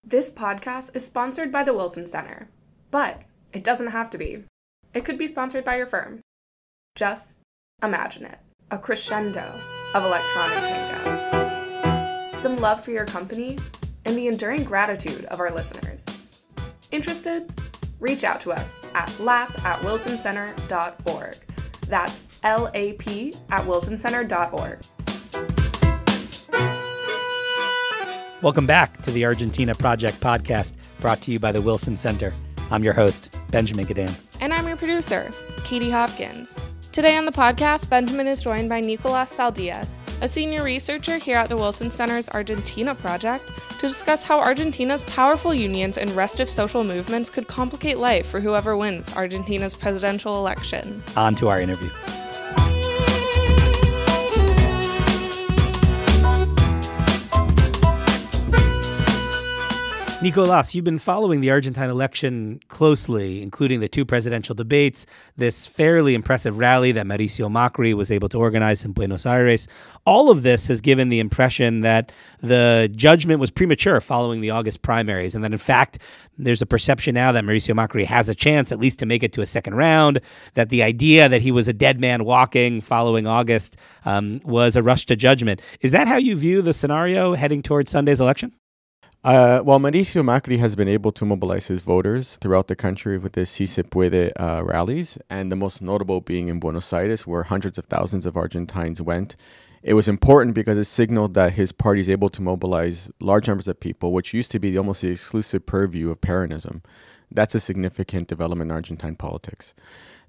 This podcast is sponsored by the Wilson Center, but it doesn't have to be. It could be sponsored by your firm. Just imagine it, a crescendo of electronic tango. Some love for your company and the enduring gratitude of our listeners. Interested? Reach out to us at lap@wilsoncenter.org. That's LAP@wilsoncenter.org. Welcome back to the Argentina Project podcast, brought to you by the Wilson Center. I'm your host, Benjamin Gedan. And I'm your producer, Katie Hopkins. Today on the podcast, Benjamin is joined by Nicolás Saldías, a senior researcher here at the Wilson Center's Argentina Project, to discuss how Argentina's powerful unions and restive social movements could complicate life for whoever wins Argentina's presidential election. On to our interview. Nicolás, you've been following the Argentine election closely, including the two presidential debates, this fairly impressive rally that Mauricio Macri was able to organize in Buenos Aires. All of this has given the impression that the judgment was premature following the August primaries, and that, in fact, there's a perception now that Mauricio Macri has a chance at least to make it to a second round, that the idea that he was a dead man walking following August was a rush to judgment. Is that how you view the scenario heading towards Sunday's election? Well, Mauricio Macri has been able to mobilize his voters throughout the country with his Si Se Puede rallies, and the most notable being in Buenos Aires, where hundreds of thousands of Argentines went. It was important because it signaled that his party is able to mobilize large numbers of people, which used to be almost the exclusive purview of Peronism. That's a significant development in Argentine politics.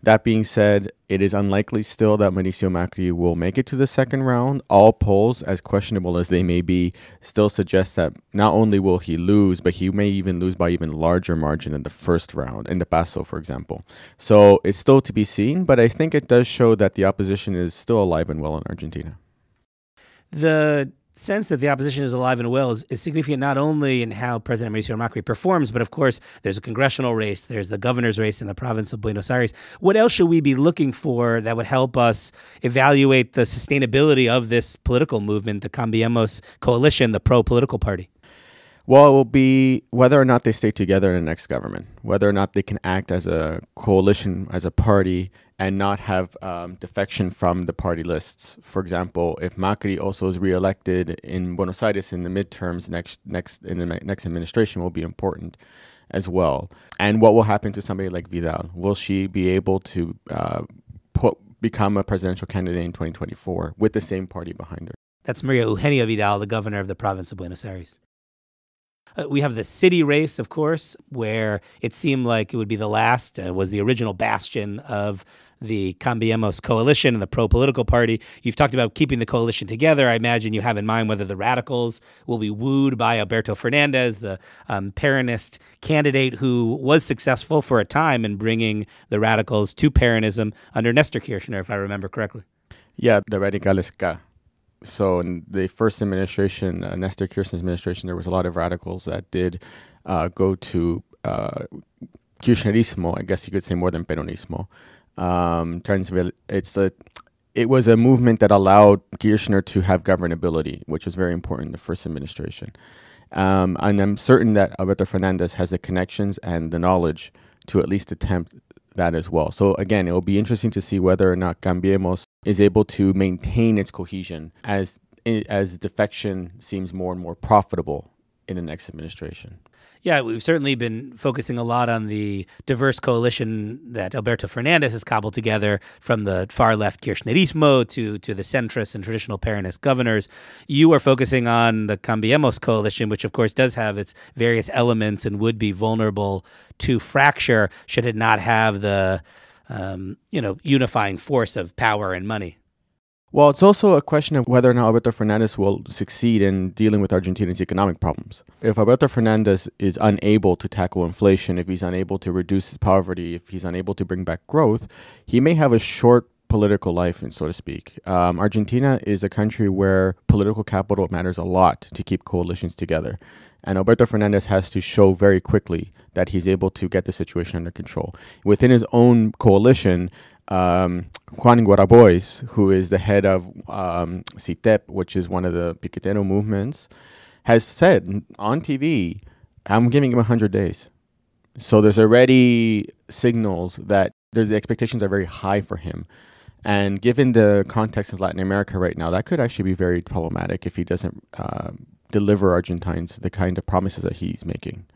That being said, it is unlikely still that Mauricio Macri will make it to the second round. All polls, as questionable as they may be, still suggest that not only will he lose, but he may even lose by even larger margin in the first round, in the PASO, for example. So it's still to be seen, but I think it does show that the opposition is still alive and well in Argentina. The sense that the opposition is alive and well is significant not only in how President Mauricio Macri performs, but of course there's a congressional race, there's the governor's race in the province of Buenos Aires. What else should we be looking for that would help us evaluate the sustainability of this political movement, the Cambiemos coalition, the pro-political party? Well, it will be whether or not they stay together in the next government, whether or not they can act as a coalition, as a party, and not have defection from the party lists. For example, if Macri also is reelected in Buenos Aires in the midterms in the next administration will be important as well. And what will happen to somebody like Vidal? Will she be able to become a presidential candidate in 2024 with the same party behind her? That's Maria Eugenia Vidal, the governor of the province of Buenos Aires. We have the city race, of course, where it seemed like it would be the last, was the original bastion of the Cambiemos coalition and the pro-political party. You've talked about keeping the coalition together. I imagine you have in mind whether the radicals will be wooed by Alberto Fernandez, the Peronist candidate who was successful for a time in bringing the radicals to Peronism under Nestor Kirchner, if I remember correctly. Yeah, the Radicales K. So in the first administration, Nestor Kirchner's administration, there was a lot of radicals that did go to Kirchnerismo, I guess you could say more than Peronismo. It was a movement that allowed Kirchner to have governability, which was very important in the first administration. And I'm certain that Alberto Fernandez has the connections and the knowledge to at least attempt that as well. So again, it will be interesting to see whether or not Cambiemos is able to maintain its cohesion as defection seems more and more profitable in the next administration. Yeah, we've certainly been focusing a lot on the diverse coalition that Alberto Fernandez has cobbled together, from the far-left Kirchnerismo to the centrist and traditional Peronist governors. You are focusing on the Cambiemos coalition, which of course does have its various elements and would be vulnerable to fracture should it not have the unifying force of power and money. Well, it's also a question of whether or not Alberto Fernandez will succeed in dealing with Argentina's economic problems. If Alberto Fernandez is unable to tackle inflation, if he's unable to reduce poverty, if he's unable to bring back growth, he may have a short political life, so to speak. Argentina is a country where political capital matters a lot to keep coalitions together. And Alberto Fernandez has to show very quickly that he's able to get the situation under control. Within his own coalition, Juan Guarabois, who is the head of CITEP, which is one of the Piquetero movements, has said on TV I'm giving him 100 days. So there's already signals that the expectations are very high for him. And given the context of Latin America right now, that could actually be very problematic if he doesn't deliver Argentines the kind of promises that he's making.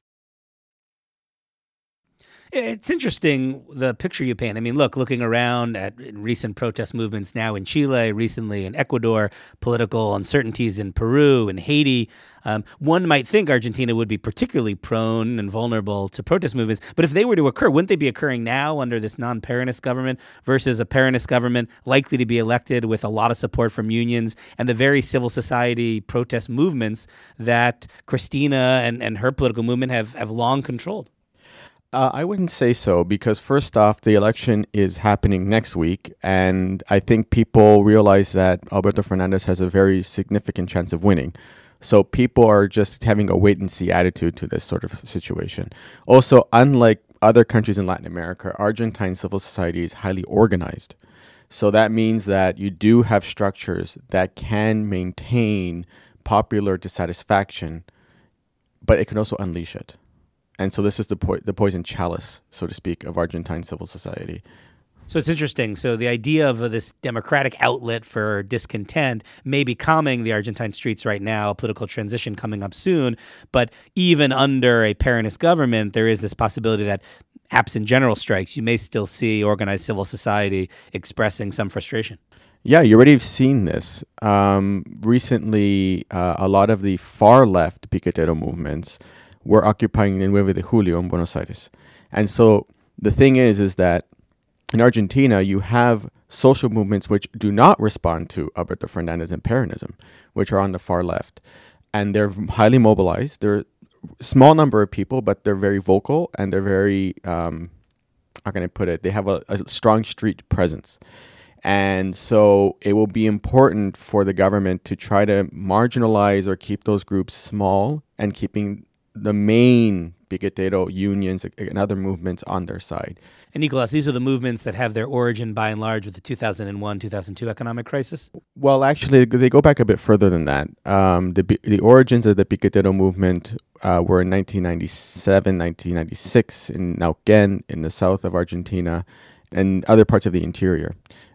It's interesting, the picture you paint. I mean, looking around at recent protest movements now in Chile, recently in Ecuador, political uncertainties in Peru and Haiti, one might think Argentina would be particularly prone and vulnerable to protest movements. But if they were to occur, wouldn't they be occurring now under this non-Peronist government versus a Peronist government likely to be elected with a lot of support from unions and the very civil society protest movements that Cristina and her political movement have long controlled? I wouldn't say so, because first off, the election is happening next week, and I think people realize that Alberto Fernandez has a very significant chance of winning. So people are just having a wait-and-see attitude to this sort of situation. Also, unlike other countries in Latin America, Argentine civil society is highly organized. So that means that you do have structures that can maintain popular dissatisfaction, but it can also unleash it. And so this is the poison chalice, so to speak, of Argentine civil society. So it's interesting. So the idea of this democratic outlet for discontent may be calming the Argentine streets right now, a political transition coming up soon. But even under a Peronist government, there is this possibility that absent general strikes, you may still see organized civil society expressing some frustration. Yeah, you already have seen this. Recently, a lot of the far left picadero movements were occupying the 9 de Julio in Buenos Aires. And so the thing is that in Argentina, you have social movements which do not respond to Alberto Fernandez and Peronism, which are on the far left. And they're highly mobilized. They're a small number of people, but they're very vocal, and they're very, how can I put it? They have a strong street presence. And so it will be important for the government to try to marginalize or keep those groups small and keeping the main picadero unions and other movements on their side. And Nicolás, these are the movements that have their origin by and large with the 2001-2002 economic crisis? Well, actually, they go back a bit further than that. The origins of the picadero movement were in 1997, 1996 in Neuquén, in the south of Argentina, and other parts of the interior.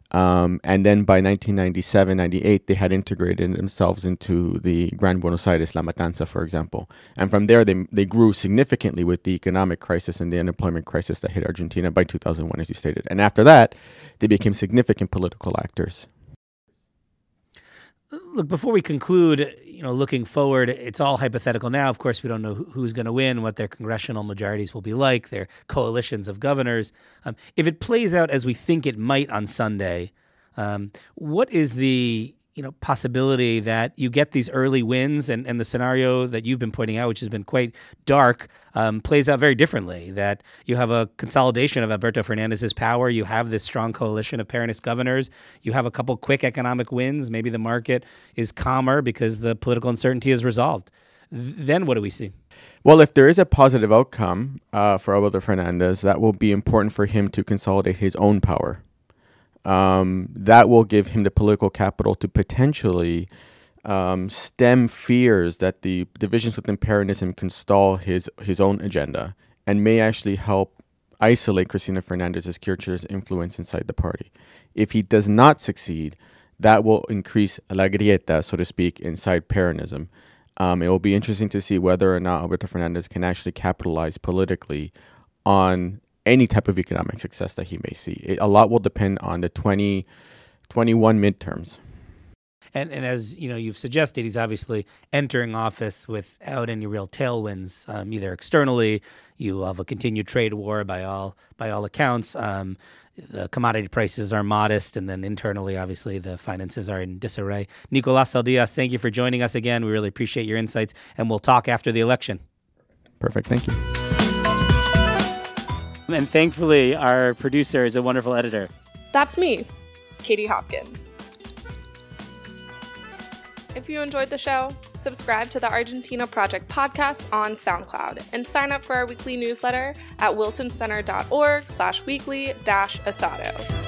And then by 1997, 98, they had integrated themselves into the Gran Buenos Aires, La Matanza, for example. And from there, they grew significantly with the economic crisis and the unemployment crisis that hit Argentina by 2001, as you stated. And after that, they became significant political actors. Look, before we conclude, looking forward, it's all hypothetical now. Of course, we don't know who's going to win, what their congressional majorities will be like, their coalitions of governors. If it plays out as we think it might on Sunday, what is the possibility that you get these early wins and the scenario that you've been pointing out, which has been quite dark, plays out very differently, that you have a consolidation of Alberto Fernandez's power, you have this strong coalition of Peronist governors, you have a couple quick economic wins, maybe the market is calmer because the political uncertainty is resolved. Then what do we see? Well, if there is a positive outcome for Alberto Fernandez, that will be important for him to consolidate his own power. That will give him the political capital to potentially stem fears that the divisions within Peronism can stall his own agenda and may actually help isolate Cristina Fernandez's Kirchner's influence inside the party. If he does not succeed, that will increase la grieta, so to speak, inside Peronism. It will be interesting to see whether or not Alberto Fernandez can actually capitalize politically on any type of economic success that he may see. A lot will depend on the 2021 midterms. And as you've suggested, he's obviously entering office without any real tailwinds, either externally. You have a continued trade war by all accounts. The commodity prices are modest, and then internally, obviously, the finances are in disarray. Nicolás Saldías, thank you for joining us again. We really appreciate your insights, and we'll talk after the election. Perfect. Thank you. And thankfully, our producer is a wonderful editor. That's me, Katie Hopkins. If you enjoyed the show, subscribe to the Argentina Project podcast on SoundCloud and sign up for our weekly newsletter at wilsoncenter.org/weekly-asado.